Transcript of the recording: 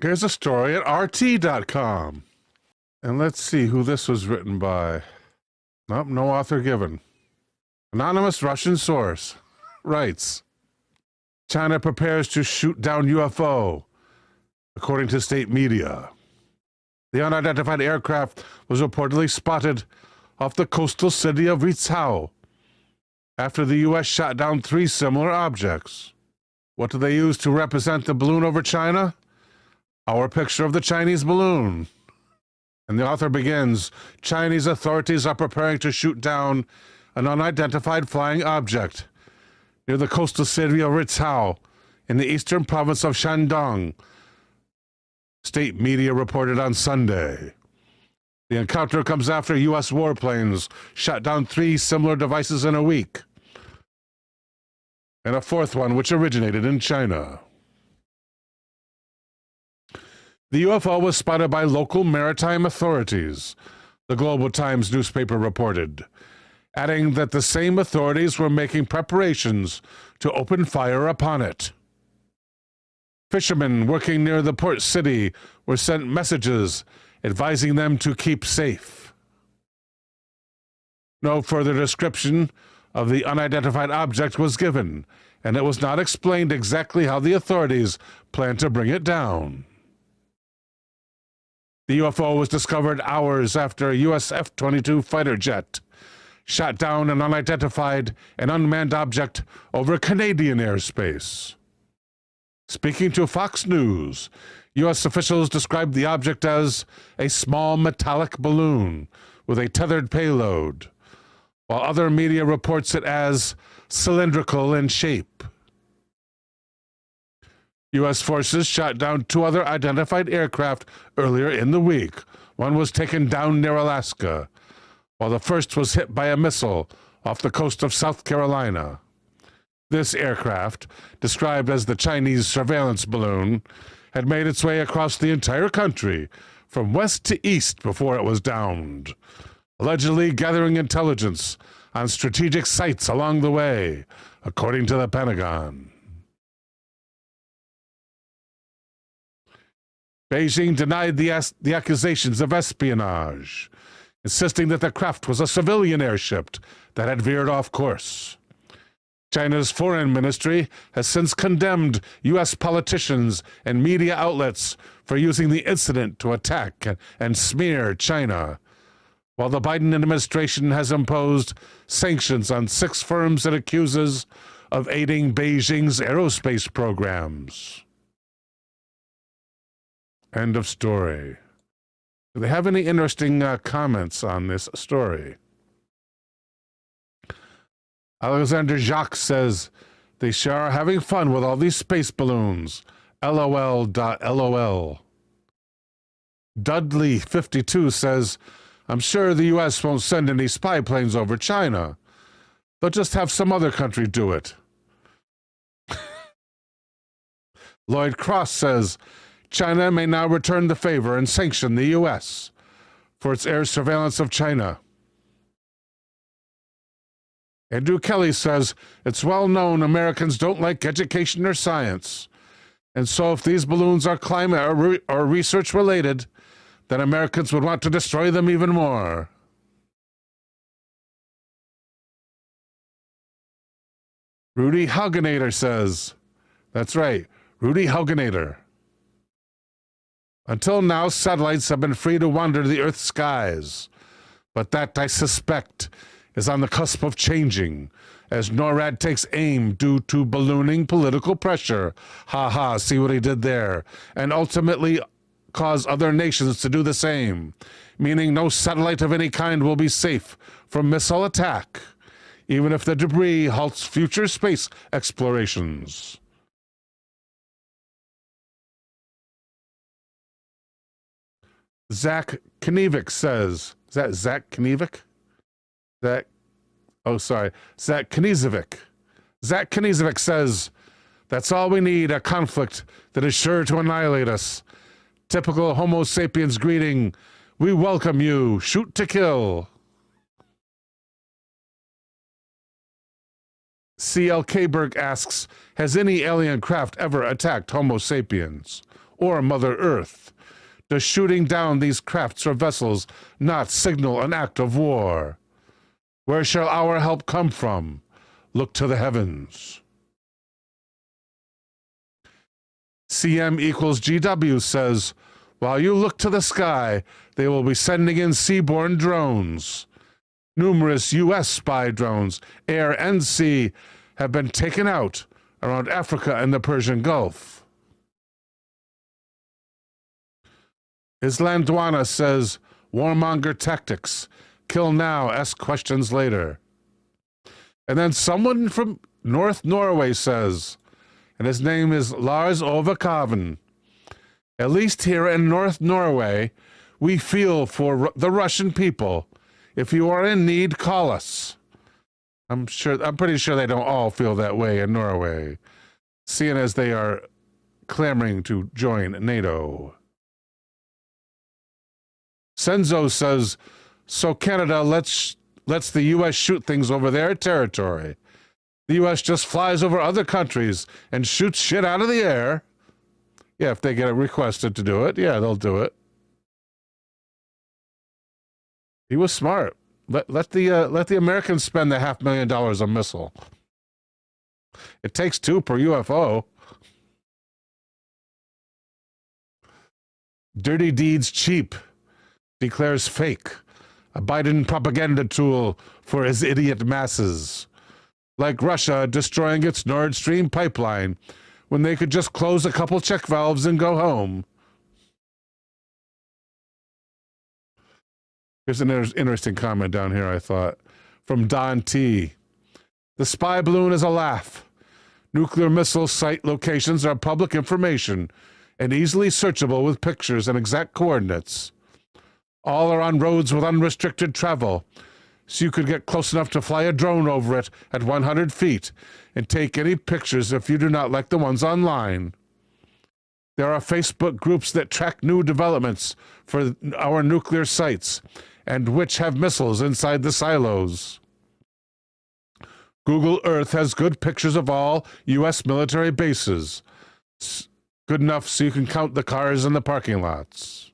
Here's a story at RT.com. And let's see who this was written by. Nope, no author given. Anonymous Russian source writes, China prepares to shoot down UFO, according to state media. The unidentified aircraft was reportedly spotted off the coastal city of Rizhao after the U.S. shot down 3 similar objects. What do they use to represent the balloon over China? Our picture of the Chinese balloon. And the author begins, Chinese authorities are preparing to shoot down an unidentified flying object near the coastal city of Rizhao in the eastern province of Shandong, state media reported on Sunday. The encounter comes after U.S. warplanes shot down 3 similar devices in a week, and a 4th one which originated in China. The UFO was spotted by local maritime authorities, the Global Times newspaper reported, adding that the same authorities were making preparations to open fire upon it. Fishermen working near the port city were sent messages advising them to keep safe. No further description of the unidentified object was given, and it was not explained exactly how the authorities plan to bring it down. The UFO was discovered hours after a U.S. F-22 fighter jet shot down an unidentified and unmanned object over Canadian airspace. Speaking to Fox News, U.S. officials described the object as a small metallic balloon with a tethered payload, while other media reports it as cylindrical in shape. U.S. forces shot down 2 other identified aircraft earlier in the week. One was taken down near Alaska, while the first was hit by a missile off the coast of South Carolina. This aircraft, described as the Chinese surveillance balloon, had made its way across the entire country from west to east before it was downed, allegedly gathering intelligence on strategic sites along the way, according to the Pentagon. Beijing denied the accusations of espionage, insisting that the craft was a civilian airship that had veered off course. China's foreign ministry has since condemned U.S. politicians and media outlets for using the incident to attack and smear China, while the Biden administration has imposed sanctions on 6 firms it accuses of aiding Beijing's aerospace programs. End of story. Do they have any interesting comments on this story? Alexander Jacques says, they sure are having fun with all these space balloons. LOL.LOL. Dudley52 says, I'm sure the U.S. won't send any spy planes over China. They'll just have some other country do it. Lloyd Cross says, China may now return the favor and sanction the U.S. for its air surveillance of China. Andrew Kelly says, it's well known Americans don't like education or science, and so if these balloons are climate or research related, then Americans would want to destroy them even more. Rudy Haugenator says, that's right, Rudy Haugenator. Until now, satellites have been free to wander the Earth's skies, but that, I suspect, is on the cusp of changing, as NORAD takes aim due to ballooning political pressure. Ha ha, see what he did there. And ultimately cause other nations to do the same, meaning no satellite of any kind will be safe from missile attack, even if the debris halts future space explorations. Zach Knevik says, is that Zach Knevik? Zach Knizovic. Zach Knizovic says, that's all we need, a conflict that is sure to annihilate us. Typical Homo sapiens greeting, we welcome you, shoot to kill. C.L. Kberg asks, has any alien craft ever attacked Homo sapiens? or Mother Earth? Does shooting down these crafts or vessels not signal an act of war? Where shall our help come from? Look to the heavens. CM equals GW says, while you look to the sky, they will be sending in seaborne drones. Numerous U.S. spy drones, air and sea, have been taken out around Africa and the Persian Gulf. Islandwana says, warmonger tactics. Kill now, ask questions later. And then someone from North Norway says, and his name is Lars Ove Kaven, at least here in North Norway, we feel for the Russian people. If you are in need, call us. I'm pretty sure they don't all feel that way in Norway, seeing as they are clamoring to join NATO. Senzo says, so Canada lets the U.S. shoot things over their territory. The U.S. just flies over other countries and shoots shit out of the air. Yeah, if they get requested to do it, yeah, they'll do it. He was smart. Let the Americans spend the $500,000 a missile. It takes 2 per UFO. Dirty deeds cheap, declares fake. A Biden propaganda tool for his idiot masses. Like Russia destroying its Nord Stream pipeline when they could just close a couple check valves and go home. Here's an interesting comment down here, I thought, from Don T. The spy balloon is a laugh. Nuclear missile site locations are public information and easily searchable with pictures and exact coordinates. All are on roads with unrestricted travel, so you could get close enough to fly a drone over it at 100 feet and take any pictures if you do not like the ones online. There are Facebook groups that track new developments for our nuclear sites and which have missiles inside the silos. Google Earth has good pictures of all U.S. military bases. Good enough so you can count the cars in the parking lots.